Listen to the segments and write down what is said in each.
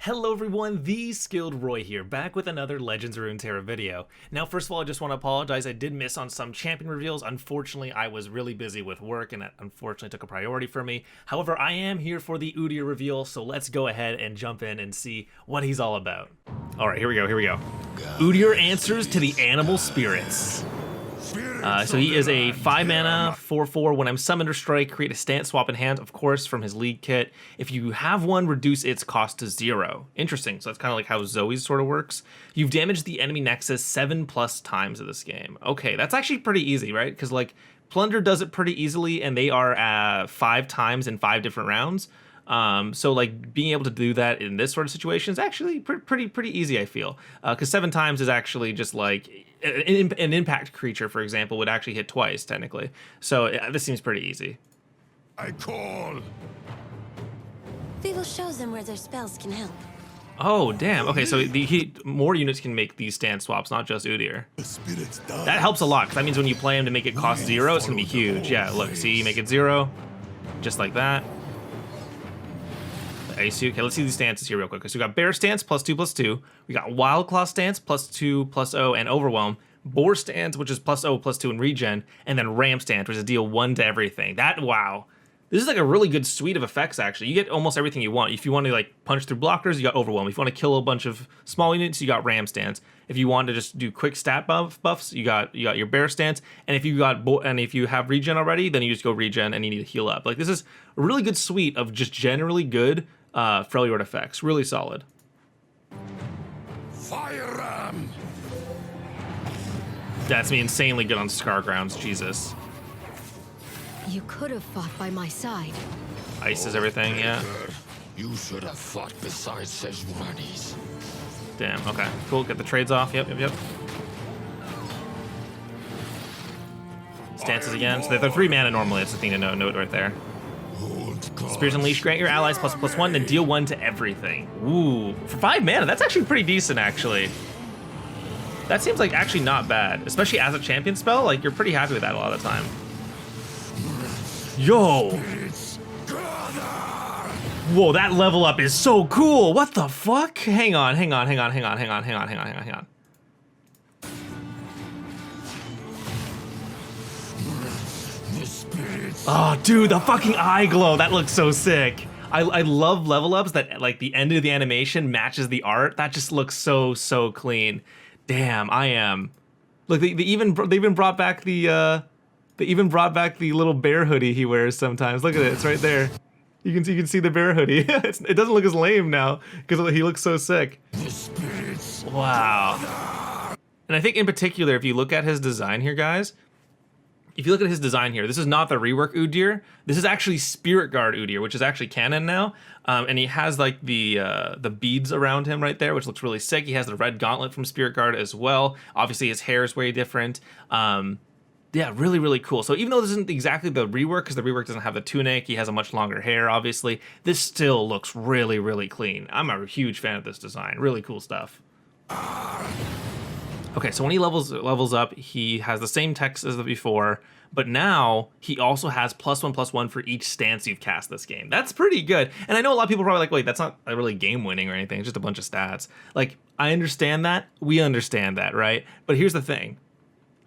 Hello everyone, the Skilled Roy here, back with another Legends of Runeterra video. Now first of all, I just want to apologize, I did miss on some champion reveals. Unfortunately, I was really busy with work and that unfortunately took a priority for me. However, I am here for the Udyr reveal, so let's go ahead and jump in and see what he's all about. Alright, here we go. Udyr answers to the animal spirits. So he is a 5 mana, 4/4. When I'm summoned or strike, create a stance swap in hand, of course, from his league kit. If you have one, reduce its cost to 0. Interesting. So that's kind of like how Zoe's sort of works. You've damaged the enemy nexus 7+ times in this game. Okay, that's actually pretty easy, right? Because like Plunder does it pretty easily, and they are 5 times in 5 different rounds. So like being able to do that in this sort of situation is actually pretty easy, I feel, because 7 times is actually just like an impact creature, for example, would actually hit twice technically. So this seems pretty easy. I call. We will show them where their spells can help. Oh damn. Okay, so more units can make these stance swaps, not just Udyr. That helps a lot, because that means when you play him to make it cost 0, it's gonna be huge. Yeah, look, see, make it 0, just like that. Okay, let's see these stances here real quick. So we got Bear Stance +2/+2. We got Wild Claw Stance +2/+0 and Overwhelm. Boar Stance, which is +0/+2 and regen. And then Ram Stance, which is deal 1 to everything. Wow. This is like a really good suite of effects, actually. You get almost everything you want. If you want to like punch through blockers, you got Overwhelm. If you want to kill a bunch of small units, you got Ram Stance. If you want to just do quick stat buffs, you got your Bear Stance. And if you have regen already, then you just go regen and you need to heal up. Like this is a really good suite of just generally good Freljord effects. Really solid. Fire ram. That's me insanely good on Scar Grounds, Jesus. You could have fought by my side. Ices everything, yeah. You should have fought beside Sejuani's. Damn, okay. Cool, get the trades off, yep. Stances again, so they're 3 mana normally, that's the thing to note right there. Spears Unleashed, grant your allies ++1, then deal 1 to everything. Ooh, for 5 mana, that's actually pretty decent, actually. That seems like actually not bad, especially as a champion spell. Like, you're pretty happy with that a lot of the time. Yo! Whoa, that level up is so cool! What the fuck? Hang on. Oh, dude, the fucking eye glow. That looks so sick. I love level ups that like the end of the animation matches the art. That just looks so clean. Damn, I am. Look, they even brought back the little bear hoodie he wears sometimes. Look at it, it's right there. You can see the bear hoodie. It doesn't look as lame now because he looks so sick. Wow. And I think in particular, if you look at his design here, guys. If you look at his design here, this is not the rework Udyr. This is actually Spirit Guard Udyr, which is actually canon now. And he has like the beads around him right there, which looks really sick. He has the red gauntlet from Spirit Guard as well. Obviously, his hair is way different. Yeah, really cool. So even though this isn't exactly the rework, because the rework doesn't have the tunic, he has a much longer hair, obviously, this still looks really clean. I'm a huge fan of this design. Really cool stuff. Okay, so when he levels up, he has the same text as before, but now he also has +1/+1 for each stance you've cast this game. That's pretty good. And I know a lot of people are probably like, wait, that's not really game winning or anything. It's just a bunch of stats. Like, I understand that. We understand that, right? But here's the thing.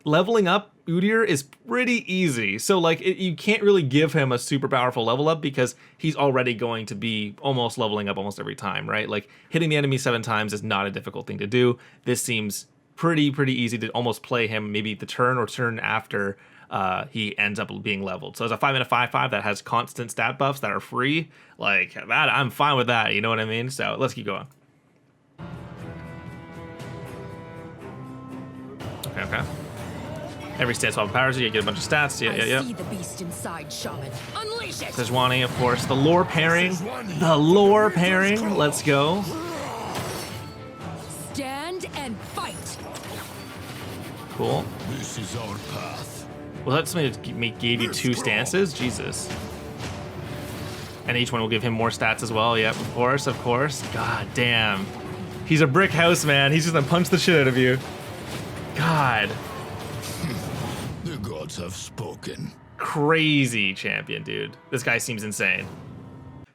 Leveling up Udyr is pretty easy. So like you can't really give him a super powerful level up because he's already going to be almost leveling up almost every time, right? Like hitting the enemy 7 times is not a difficult thing to do. This seems pretty easy to almost play him maybe the turn or turn after he ends up being leveled. So as a 5 mana 5/5 that has constant stat buffs that are free, like that, I'm fine with that. You know what I mean? So let's keep going. Okay. Every stance swap powers you get a bunch of stats. Yeah. See the beast inside, Shaman. Unleash it. Sejuani, of course. The lore pairing. Let's go. Stand and fight. Cool. This is our path. Well, that's something that gave you 2 stances. Jesus. And each one will give him more stats as well. Yep, of course. God damn. He's a brick house, man. He's just gonna punch the shit out of you. God. The gods have spoken. Crazy champion, dude. This guy seems insane.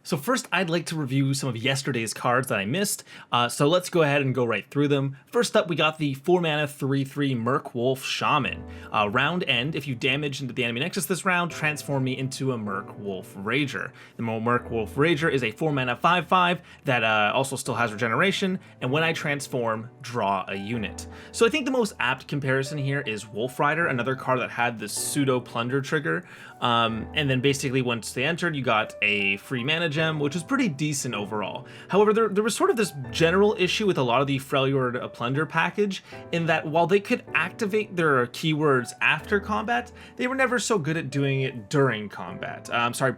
So first, I'd like to review some of yesterday's cards that I missed, so let's go ahead and go right through them. First up, we got the 4-mana 3/3 Merc Wolf Shaman. Round end, if you damage into the enemy nexus this round, transform me into a Merc Wolf Rager. The Merc Wolf Rager is a 4-mana 5/5 that also still has regeneration, and when I transform, draw a unit. So I think the most apt comparison here is Wolf Rider, another card that had the pseudo plunder trigger. And then basically once they entered, you got a free mana gem, which was pretty decent overall. However, there was sort of this general issue with a lot of the Freljord plunder package in that while they could activate their keywords after combat, they were never so good at doing it during combat.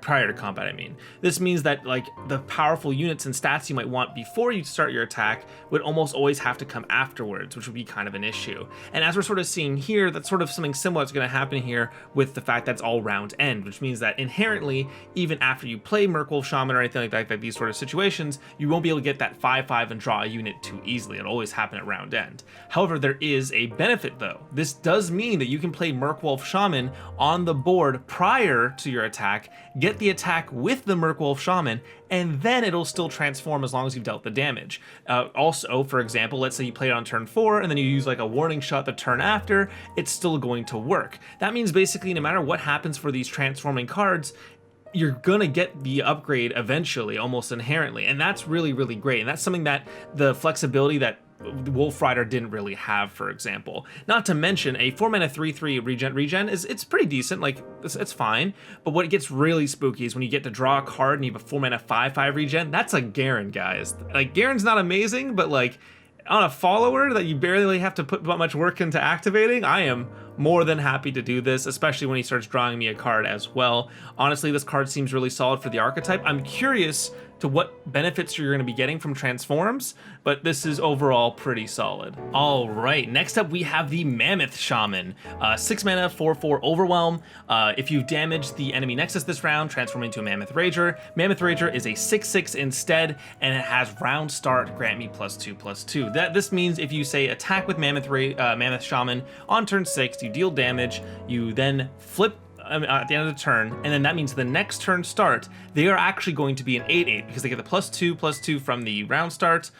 Prior to combat, I mean. This means that like the powerful units and stats you might want before you start your attack would almost always have to come afterwards, which would be kind of an issue. And as we're sort of seeing here, that's sort of something similar that's going to happen here with the fact that it's all round end, which means that inherently, even after you play Merc Wolf Shaman or anything like that, like these sort of situations, you won't be able to get that 5/5 and draw a unit too easily. It'll always happen at round end. However, there is a benefit though. This does mean that you can play Merc Wolf Shaman on the board prior to your attack, get the attack with the Merc Wolf Shaman, and then it'll still transform as long as you've dealt the damage. Also, for example, let's say you play it on turn 4 and then you use like a warning shot the turn after, it's still going to work. That means basically no matter what happens for these transforming cards, you're gonna get the upgrade eventually, almost inherently, and that's really, really great. And that's something that the flexibility that Wolf Rider didn't really have, for example. Not to mention a 4-mana 3/3 regen it's pretty decent, like it's fine. But what gets really spooky is when you get to draw a card and you have a 4-mana 5/5 regen. That's a Garen, guys. Like Garen's not amazing, but like on a follower that you barely have to put much work into activating, I am more than happy to do this, especially when he starts drawing me a card as well. Honestly, this card seems really solid for the archetype. I'm curious to what benefits you're going to be getting from transforms, but this is overall pretty solid. All right, next up we have the Mammoth Shaman. 6 mana, 4/4 Overwhelm. If you damage the enemy nexus this round, transform into a Mammoth Rager. Mammoth Rager is a 6/6 instead, and it has round start, grant me +2/+2. This means if you say attack with Mammoth Shaman on turn 6, you deal damage, you then flip at the end of the turn, and then that means the next turn start, they are actually going to be an 8/8 because they get the +2/+2 from the round start,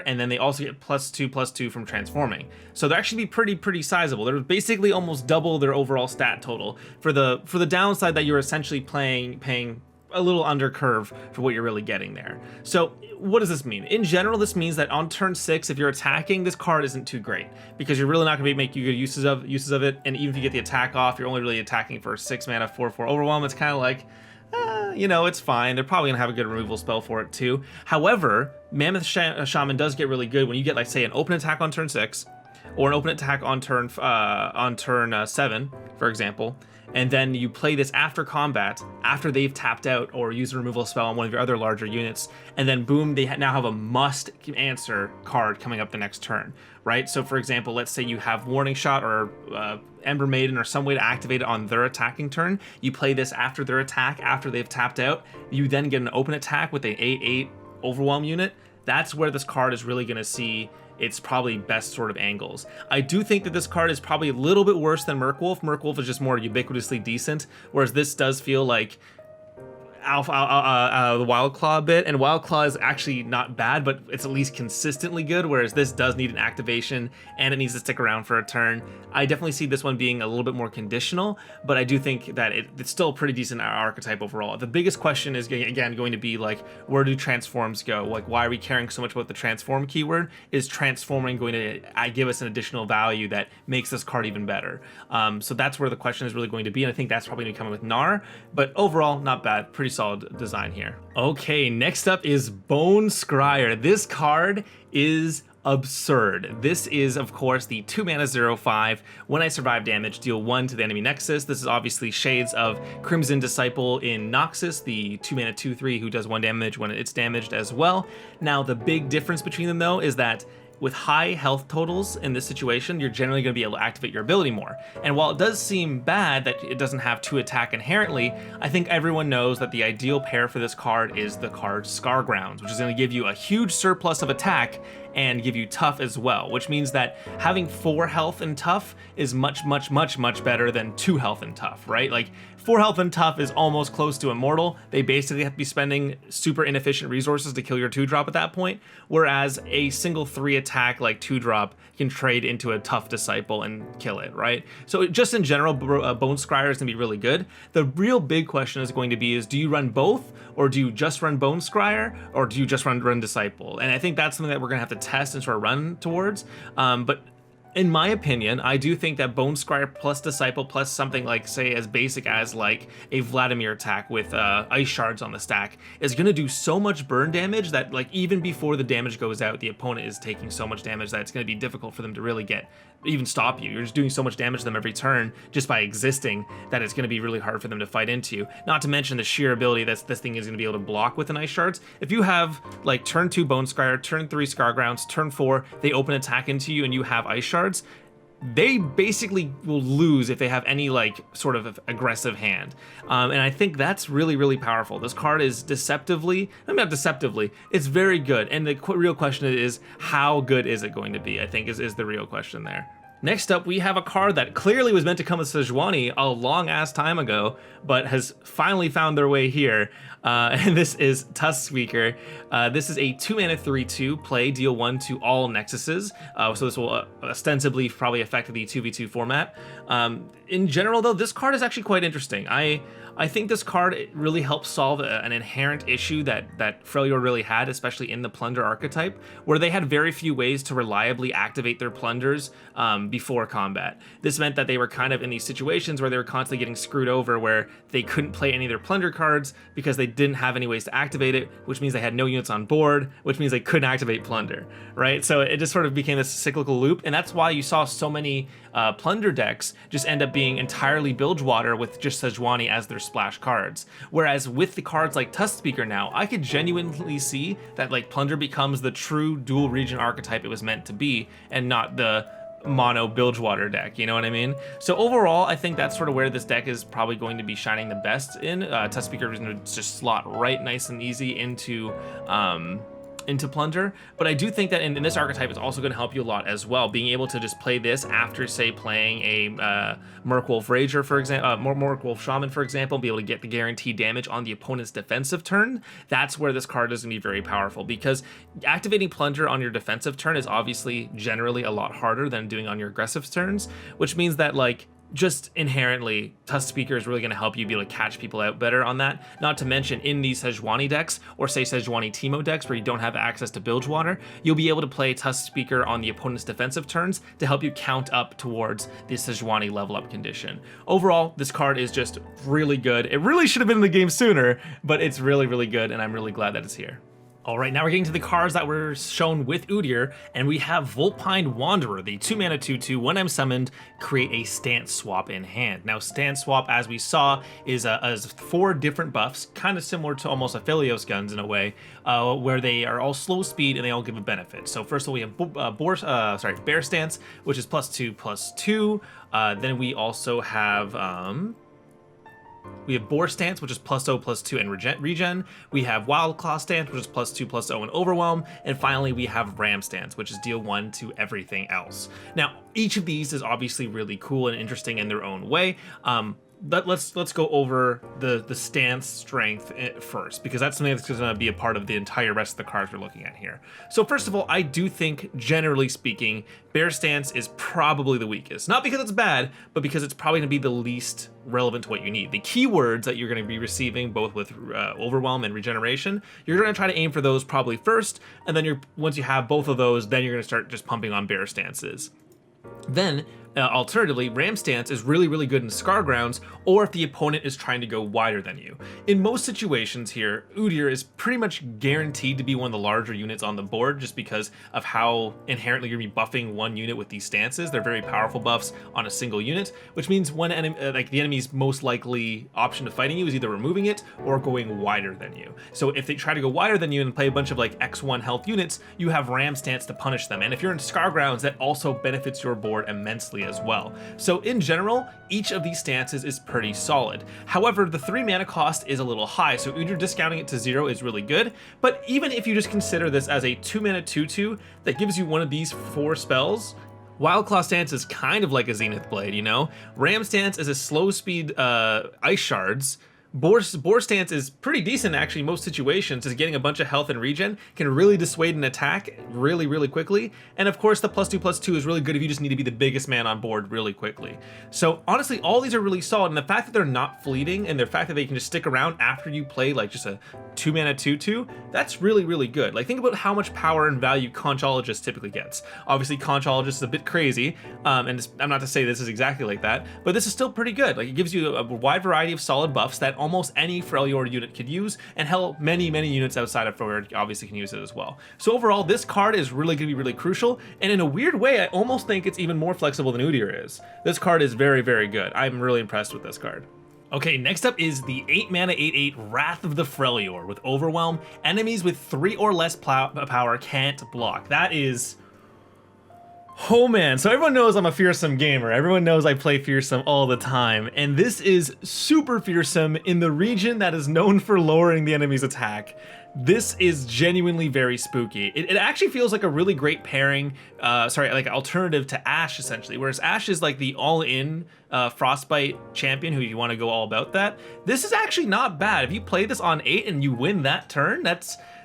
and then they also get +2/+2 from transforming. So they're actually pretty sizable. They're basically almost double their overall stat total for the downside that you're essentially paying a little under curve for what you're really getting there. So what does this mean? In general, this means that on turn 6, if you're attacking, this card isn't too great because you're really not going to be making good uses of it. And even if you get the attack off, you're only really attacking for 6 mana 4/4 Overwhelm. It's kind of like, it's fine. They're probably gonna have a good removal spell for it too. However, Mammoth Shaman does get really good when you get, like, say, an open attack on turn 6 or an open attack on turn 7, for example. And then you play this after combat, after they've tapped out or used a removal spell on one of your other larger units, and then boom, they now have a must-answer card coming up the next turn, right? So for example, let's say you have Warning Shot or Ember Maiden or some way to activate it on their attacking turn. You play this after their attack, after they've tapped out. You then get an open attack with an 8/8 Overwhelm unit. That's where this card is really going to see its probably best sort of angles. I do think that this card is probably a little bit worse than Merc Wolf. Merc Wolf is just more ubiquitously decent, whereas this does feel like the Wild Claw a bit, and Wild Claw is actually not bad, but it's at least consistently good, whereas this does need an activation and it needs to stick around for a turn. I definitely see this one being a little bit more conditional, but I do think that it's still a pretty decent archetype overall. The biggest question is, again, going to be like, where do transforms go? Like, why are we caring so much about the transform keyword? Is transforming going to give us an additional value that makes this card even better? So that's where the question is really going to be, and I think that's probably going to be coming with Gnar, but overall, not bad. Pretty solid design here. Okay, next up is Bone Scryer. This card is absurd. This is, of course, the 2 mana 0/5. When I survive damage, deal 1 to the enemy nexus. This is obviously shades of Crimson Disciple in Noxus, the 2 mana 2/3 who does 1 damage when it's damaged as well. Now, the big difference between them, though, is that with high health totals in this situation, you're generally going to be able to activate your ability more. And while it does seem bad that it doesn't have 2 attack inherently, I think everyone knows that the ideal pair for this card is the card Scar Grounds, which is going to give you a huge surplus of attack and give you tough as well, which means that having 4 health and tough is much better than 2 health and tough, right? Like 4 health and tough is almost close to immortal. They basically have to be spending super inefficient resources to kill your 2-drop at that point, whereas a single 3 attack like 2-drop can trade into a tough disciple and kill it, right? So just in general, Bone Scryer is going to be really good. The real big question is going to be do you run both, or do you just run Bone Scryer, or do you just run Disciple? And I think that's something that we're going to have to test and sort of run towards. But in my opinion, I do think that Bone Scryer plus Disciple plus something like, say, as basic as like a Vladimir attack with Ice Shards on the stack is going to do so much burn damage that like even before the damage goes out, the opponent is taking so much damage that it's going to be difficult for them to really even stop you. You're just doing so much damage to them every turn just by existing that it's going to be really hard for them to fight into. Not to mention the sheer ability that this thing is going to be able to block with an Ice Shards. If you have like turn 2 Bone Scryer, turn 3 Scar Grounds, turn 4 they open attack into you and you have Ice Shards, they basically will lose if they have any like sort of aggressive hand. And I think that's really powerful. This card is deceptively, not deceptively, it's very good. And the real question is, how good is it going to be? I think is the real question there. Next up, we have a card that clearly was meant to come with Sejuani a long ass time ago, but has finally found their way here. And this is Tusk Speaker. This is a 2-mana 3/2 play, deal 1 to all Nexuses. So this will ostensibly probably affect the 2v2 format. In general, though, this card is actually quite interesting. I think this card really helps solve an inherent issue that Freljord really had, especially in the Plunder archetype, where they had very few ways to reliably activate their Plunders before combat. This meant that they were kind of in these situations where they were constantly getting screwed over, where they couldn't play any of their Plunder cards because they didn't have any ways to activate it, which means they had no units on board, which means they couldn't activate Plunder, right? So it just sort of became this cyclical loop, and that's why you saw so many Plunder decks just end up being entirely Bilgewater with just Sejuani as their splash cards. Whereas with the cards like Tusk Speaker now, I could genuinely see that like Plunder becomes the true dual region archetype it was meant to be, and not the mono Bilgewater deck, you know what I mean? So overall, I think that's sort of where this deck is probably going to be shining the best in. Tusk Speaker is going to just slot right nice and easy into Plunder, but I do think that in this archetype it's also going to help you a lot as well, being able to just play this after, say, playing a Murkwolf Rager, for example, Murkwolf Shaman, for example, and be able to get the guaranteed damage on the opponent's defensive turn. That's where this card is going to be very powerful, because activating Plunder on your defensive turn is obviously generally a lot harder than doing on your aggressive turns, which means that like just inherently, Tusk Speaker is really going to help you be able to catch people out better on that. Not to mention, in these Sejuani decks, or say Sejuani Teemo decks where you don't have access to Bilgewater, you'll be able to play Tusk Speaker on the opponent's defensive turns to help you count up towards the Sejuani level up condition. Overall, this card is just really good. It really should have been in the game sooner, but it's really good, and I'm really glad that it's here. All right, now we're getting to the cards that were shown with Udyr, and we have Vulpine Wanderer, the 2-mana 2/2. When I'm summoned, create a stance swap in hand. Now, stance swap, as we saw, is 4 different buffs, kind of similar to almost Aphelios guns in a way, where they are all slow speed and they all give a benefit. So first of all, we have Bear Stance, which is +2/+2. Then we also have Boar Stance, which is +0/+2 and regen. We have Wild Claw Stance, which is +2/+0 and Overwhelm. And finally, we have Ram Stance, which is deal 1 to everything else. Now, each of these is obviously really cool and interesting in their own way. But let's go over the stance strength first, because that's something that's going to be a part of the entire rest of the cards we're looking at here. So first of all, I do think, generally speaking, Bear Stance is probably the weakest. Not because it's bad, but because it's probably going to be the least relevant to what you need. The keywords that you're going to be receiving, both with Overwhelm and Regeneration, you're going to try to aim for those probably first, and then once you have both of those, then you're going to start just pumping on Bear Stances. Then, Alternatively, Ram Stance is really, really good in Scar Grounds, or if the opponent is trying to go wider than you. In most situations here, Udyr is pretty much guaranteed to be one of the larger units on the board just because of how inherently you're going to be buffing one unit with these stances. They're very powerful buffs on a single unit, which means the enemy's most likely option to fighting you is either removing it or going wider than you. So if they try to go wider than you and play a bunch of like X1 health units, you have Ram Stance to punish them. And if you're in Scar Grounds, that also benefits your board immensely as well. So in general, each of these stances is pretty solid. However, the 3 mana cost is a little high, so Udyr discounting it to 0 is really good. But even if you just consider this as a 2 mana 2/2 that gives you one of these 4 spells, Wildclaw Stance is kind of like a Zenith Blade, you know? Ram Stance is a slow speed Ice Shards. Boar Stance is pretty decent actually in most situations, just getting a bunch of health and regen can really dissuade an attack really, really quickly. And of course the +2/+2 is really good if you just need to be the biggest man on board really quickly. So honestly, all these are really solid, and the fact that they're not fleeting and the fact that they can just stick around after you play like just a 2 mana 2/2, that's really, really good. Like think about how much power and value Conchologist typically gets. Obviously Conchologist is a bit crazy, and I'm not to say this is exactly like that, but this is still pretty good. Like it gives you a wide variety of solid buffs that almost any Freljord unit could use, and hell, many units outside of Freljord obviously can use it as well. So overall, this card is really going to be really crucial, and in a weird way, I almost think it's even more flexible than Udyr is. This card is very, very good. I'm really impressed with this card. Okay, next up is the 8 mana 8/8 Wrath of the Freljord with Overwhelm. Enemies with 3 or less power can't block. That is... Oh man, so everyone knows I'm a fearsome gamer. Everyone knows I play fearsome all the time, and this is super fearsome in the region that is known for lowering the enemy's attack. This is genuinely very spooky. It actually feels like a really great pairing, like alternative to Ashe essentially, whereas Ashe is like the all-in Frostbite champion who you want to go all about that. This is actually not bad. If you play this on 8 and you win that turn,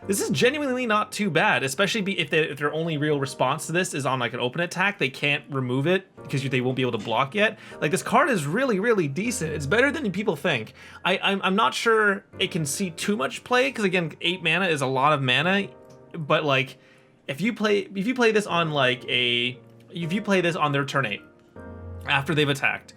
this is genuinely not too bad, especially if their only real response to this is on like an open attack. They can't remove it because they won't be able to block yet. Like this card is really, really decent. It's better than people think. I'm not sure it can see too much play because again, 8 mana is a lot of mana, but like if you play this on their turn 8 after they've attacked,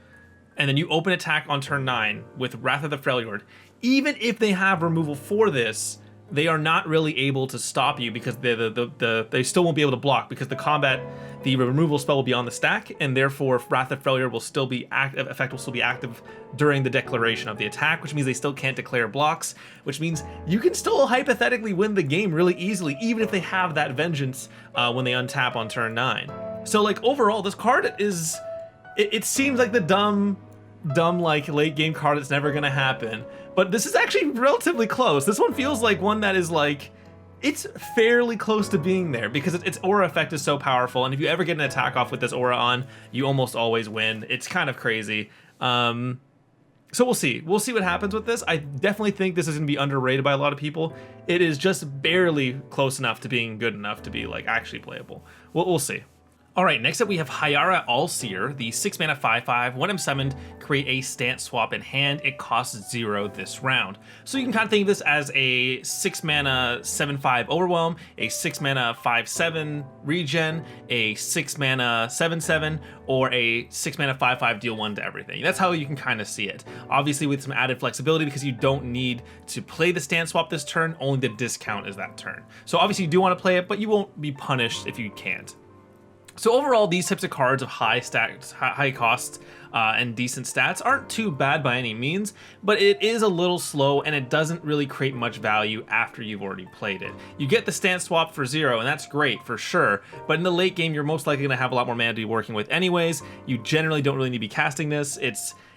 and then you open attack on turn 9 with Wrath of the Freljord, even if they have removal for this, they are not really able to stop you because they still won't be able to block because the removal spell will be on the stack, and therefore Wrath of Freljord will still be active during the declaration of the attack, which means they still can't declare blocks, which means you can still hypothetically win the game really easily, even if they have that vengeance when they untap on turn 9. So like overall, this card is, it seems like the dumb like late game card that's never gonna happen, but this is actually relatively close. This one feels like one that is like, it's fairly close to being there because its aura effect is so powerful, and if you ever get an attack off with this aura on, you almost always win. It's kind of crazy. So we'll see what happens with this. I definitely think this is gonna be underrated by a lot of people. It is just barely close enough to being good enough to be like actually playable. We'll see. Alright, next up we have Hayara Allsear, the 6 mana 5/5. When I'm summoned, create a stance swap in hand. It costs 0 this round. So you can kind of think of this as a 6 mana 7/5 Overwhelm, a 6 mana 5/7 Regen, a 6 mana 7/7, or a 6 mana 5/5 deal 1 to everything. That's how you can kind of see it. Obviously with some added flexibility because you don't need to play the stance swap this turn, only the discount is that turn. So obviously you do want to play it, but you won't be punished if you can't. So overall, these types of cards of high cost and decent stats aren't too bad by any means, but it is a little slow and it doesn't really create much value after you've already played it. You get the stance swap for 0, and that's great for sure, but in the late game, you're most likely going to have a lot more mana to be working with anyways. You generally don't really need to be casting this.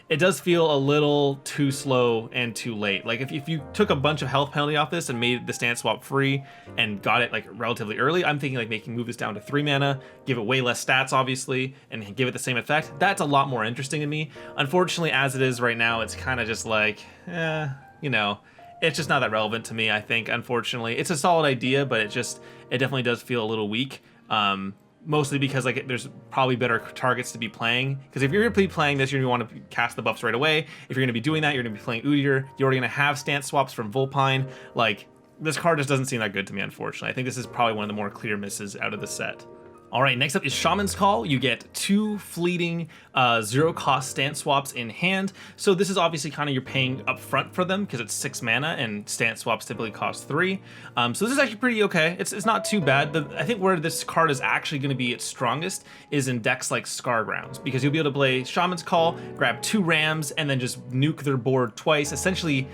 It does feel a little too slow and too late. Like if you took a bunch of health penalty off this and made the stance swap free and got it like relatively early, I'm thinking like move this down to 3 mana, give it way less stats obviously, and give it the same effect. That's a lot more interesting to me. Unfortunately, as it is right now, it's kind of just like, you know, it's just not that relevant to me, I think, unfortunately. It's a solid idea, but it definitely does feel a little weak. Mostly because like there's probably better targets to be playing. Because if you're going to be playing this, you're going to want to cast the buffs right away. If you're going to be doing that, you're going to be playing Udyr. You're already going to have stance swaps from Vulpine. Like, this card just doesn't seem that good to me, unfortunately. I think this is probably one of the more clear misses out of the set. All right, next up is Shamans Call. You get 2 fleeting 0-cost stance swaps in hand. So this is obviously kind of you're paying up front for them because it's 6 mana and stance swaps typically cost 3. So this is actually pretty okay. It's not too bad. I think where this card is actually going to be its strongest is in decks like Scargrounds, because you'll be able to play Shamans Call, grab 2 Rams, and then just nuke their board twice, essentially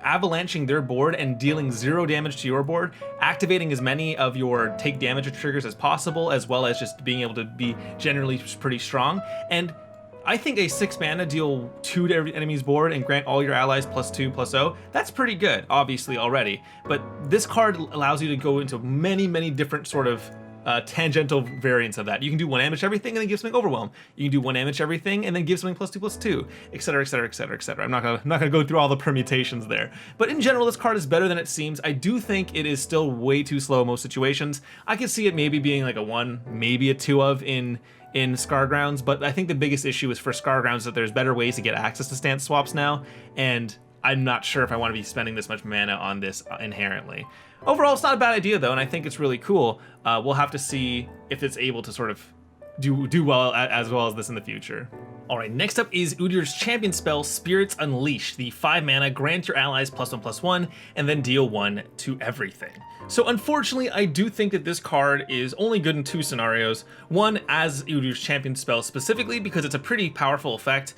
avalanching their board and dealing 0 damage to your board, activating as many of your take damage triggers as possible, as well as just being able to be generally pretty strong. And I think a 6 mana deal 2 to every enemy's board and grant all your allies +2/+0, that's pretty good, obviously, already. But this card allows you to go into many different sort of tangential variants of that. You can do 1 damage everything and then give something overwhelm. You can do 1 damage everything and then give something +2/+2, etc, etc, etc, etc. I'm not gonna go through all the permutations there. But in general, this card is better than it seems. I do think it is still way too slow in most situations. I could see it maybe being like a 1, maybe a 2 of in Scargrounds, but I think the biggest issue is for Scargrounds that there's better ways to get access to stance swaps now, and I'm not sure if I want to be spending this much mana on this inherently. Overall, it's not a bad idea though, and I think it's really cool. We'll have to see if it's able to sort of do well as this in the future. All right, next up is Udyr's champion spell, Spirits Unleash. The 5 mana, grant your allies +1/+1, and then deal 1 to everything. So unfortunately, I do think that this card is only good in 2 scenarios. One, as Udyr's champion spell specifically, because it's a pretty powerful effect,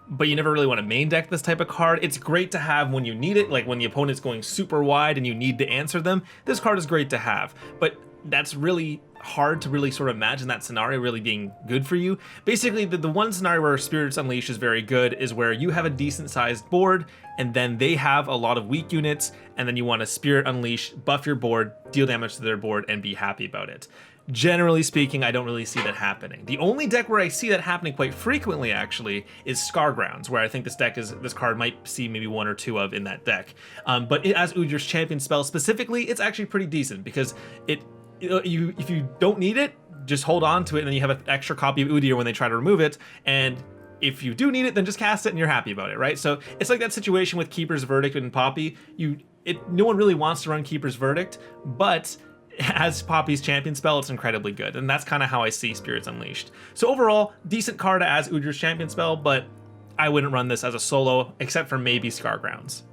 but you never really want to main deck this type of card. It's great to have when you need it, like when the opponent's going super wide and you need to answer them. This card is great to have, but that's really hard to really sort of imagine that scenario really being good for you. Basically, the one scenario where Spirits Unleash is very good is where you have a decent sized board and then they have a lot of weak units, and then you want to Spirit Unleash, buff your board, deal damage to their board, and be happy about it. Generally speaking, I don't really see that happening. The only deck where I see that happening quite frequently, actually, is Scargrounds, where I think this card might see maybe 1 or 2 of in that deck. But as Udyr's champion spell specifically, it's actually pretty decent because if you don't need it, just hold on to it, and then you have an extra copy of Udyr when they try to remove it, and if you do need it, then just cast it and you're happy about it, right? So it's like that situation with Keeper's Verdict and Poppy. No one really wants to run Keeper's Verdict, but as Poppy's champion spell, it's incredibly good, and that's kind of how I see Spirits Unleashed. So overall, decent card as Udyr's champion spell, but I wouldn't run this as a solo, except for maybe Scargrounds.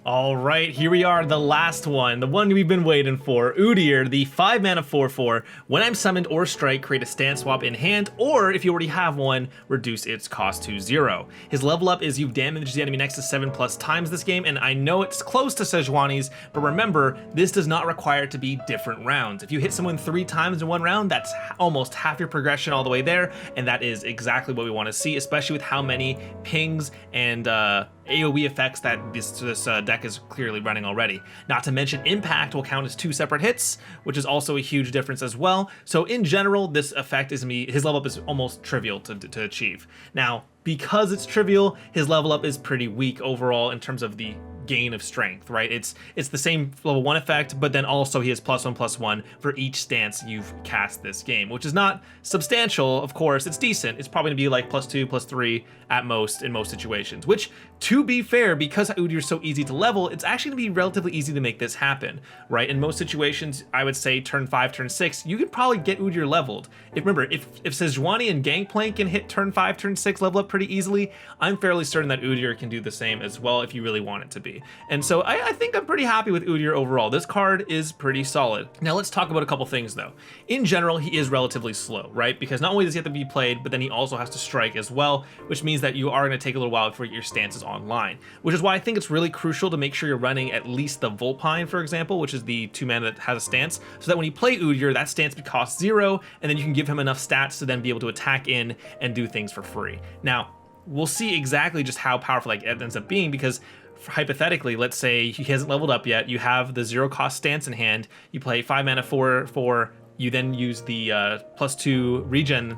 All right, here we are, the last one, the one we've been waiting for. Udyr, the 5 mana 4/4. When I'm summoned or strike, create a stance swap in hand, or if you already have one, reduce its cost to 0. His level up is you've damaged the enemy next to 7+ times this game, and I know it's close to Sejuani's, but remember, this does not require it to be different rounds. If you hit someone 3 times in one round, that's almost half your progression all the way there, and that is exactly what we want to see, especially with how many pings and AoE effects that this deck is clearly running already. Not to mention impact will count as 2 separate hits, which is also a huge difference as well. So in general, this effect is his level up is almost trivial to achieve. Now, because it's trivial, his level up is pretty weak overall in terms of the gain of strength, right? It's the same level 1 effect, but then also he has +1/+1 for each stance you've cast this game, which is not substantial, of course. It's decent. It's probably gonna be like +2/+3 at most in most situations, which, to be fair, because Udyr is so easy to level, it's actually gonna be relatively easy to make this happen, right? In most situations, I would say turn 5, turn 6, you could probably get Udyr leveled. Remember, if Sejuani and Gangplank can hit turn 5, turn 6 level up pretty easily, I'm fairly certain that Udyr can do the same as well if you really want it to be. And so I think I'm pretty happy with Udyr overall. This card is pretty solid. Now let's talk about a couple things though. In general, he is relatively slow, right? Because not only does he have to be played, but then he also has to strike as well, which means that you are going to take a little while before your stance is online. Which is why I think it's really crucial to make sure you're running at least the Vulpine, for example, which is the 2 mana that has a stance, so that when you play Udyr, that stance costs 0, and then you can give him enough stats to then be able to attack in and do things for free. Now, we'll see exactly just how powerful like it ends up being, because hypothetically, let's say he hasn't leveled up yet, you have the 0-cost stance in hand, you play 5 mana 4/4, you then use the +2 regen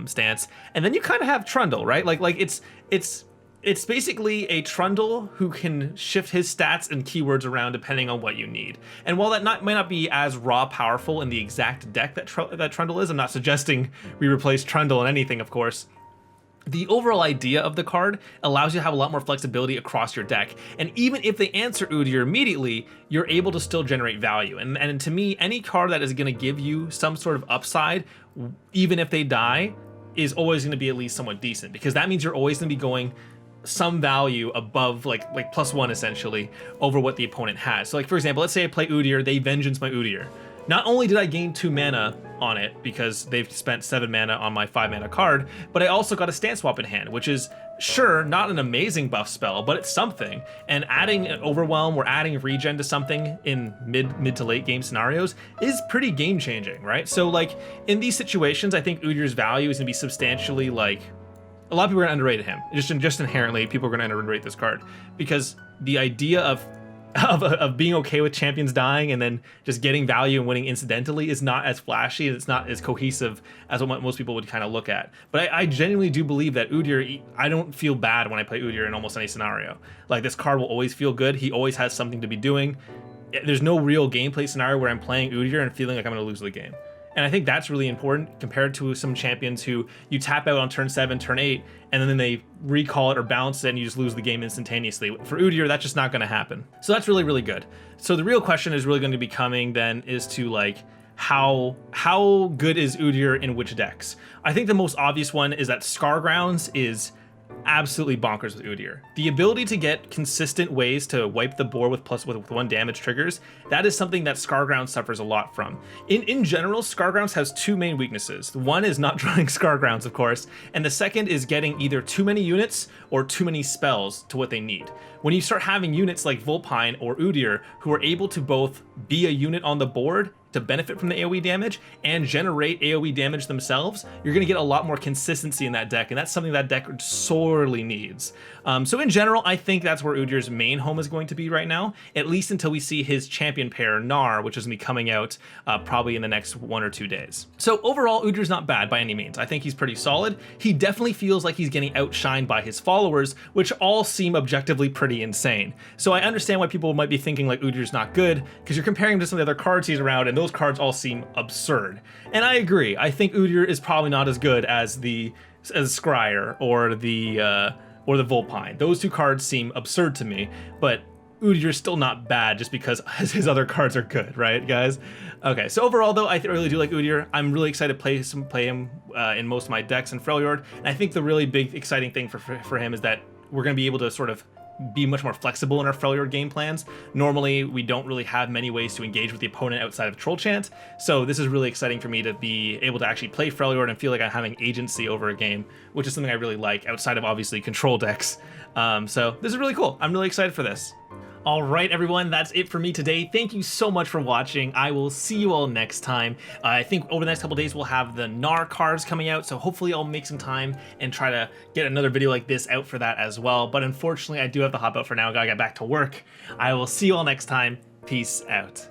stance, and then you kind of have Trundle, right? Like it's basically a Trundle who can shift his stats and keywords around depending on what you need. And while that might not be as raw powerful in the exact deck that Trundle is, I'm not suggesting we replace Trundle in anything, of course. the overall idea of the card allows you to have a lot more flexibility across your deck. And even if they answer Udyr immediately, you're able to still generate value. And to me, any card that is going to give you some sort of upside, even if they die, is always going to be at least somewhat decent, because that means you're always going to be going some value above like +1 essentially over what the opponent has. So like, for example, let's say I play Udyr, they vengeance my Udyr. Not only did I gain 2 mana on it because they've spent 7 mana on my 5 mana card, but I also got a Stance Swap in hand, which is, sure, not an amazing buff spell, but it's something. And adding an Overwhelm or adding regen to something in mid to late game scenarios is pretty game changing, right? So like, in these situations, I think Udyr's value is gonna be substantially like, a lot of people are gonna underrate him. Just inherently, people are gonna underrate this card, because the idea of being okay with champions dying and then just getting value and winning incidentally is not as flashy, and it's not as cohesive as what most people would kind of look at. But I genuinely do believe that Udyr, I don't feel bad when I play Udyr in almost any scenario. Like, this card will always feel good. He always has something to be doing. There's no real gameplay scenario where I'm playing Udyr and feeling like I'm going to lose the game. And I think that's really important compared to some champions who you tap out on turn 7, turn 8, and then they recall it or bounce it and you just lose the game instantaneously. For Udyr, that's just not going to happen. So that's really, really good. So the real question is really going to be coming then is to like, how good is Udyr in which decks? I think the most obvious one is that Scargrounds is absolutely bonkers with Udyr. The ability to get consistent ways to wipe the board with +1 damage triggers, that is something that Scargrounds suffers a lot from. In general, Scargrounds has 2 main weaknesses. One is not drawing Scargrounds, of course, and the second is getting either too many units or too many spells to what they need. When you start having units like Vulpine or Udyr who are able to both be a unit on the board to benefit from the AoE damage and generate AoE damage themselves, you're going to get a lot more consistency in that deck, and that's something that deck sorely needs. So in general, I think that's where Udyr's main home is going to be right now, at least until we see his champion pair, Gnar, which is going to be coming out probably in the next 1 or 2 days. So overall, Udyr's not bad by any means. I think he's pretty solid. He definitely feels like he's getting outshined by his followers, which all seem objectively pretty insane. So I understand why people might be thinking like Udyr's not good, because you're comparing him to some of the other cards he's around, and those cards all seem absurd. And I agree. I think Udyr is probably not as good as Scryer or the Vulpine. Those 2 cards seem absurd to me, but Udyr's still not bad just because his other cards are good, right, guys? Okay, so overall though, I really do like Udyr. I'm really excited to play him in most of my decks in Freljord, and I think the really big exciting thing for him is that we're going to be able to sort of be much more flexible in our Freljord game plans. Normally, we don't really have many ways to engage with the opponent outside of Troll Chant, so this is really exciting for me to be able to actually play Freljord and feel like I'm having agency over a game, which is something I really like outside of obviously control decks. So this is really cool. I'm really excited for this. All right, everyone, that's it for me today. Thank you so much for watching. I will see you all next time. I think over the next couple days, we'll have the Gnar cards coming out, so hopefully I'll make some time and try to get another video like this out for that as well. But unfortunately, I do have to hop out for now. I gotta get back to work. I will see you all next time. Peace out.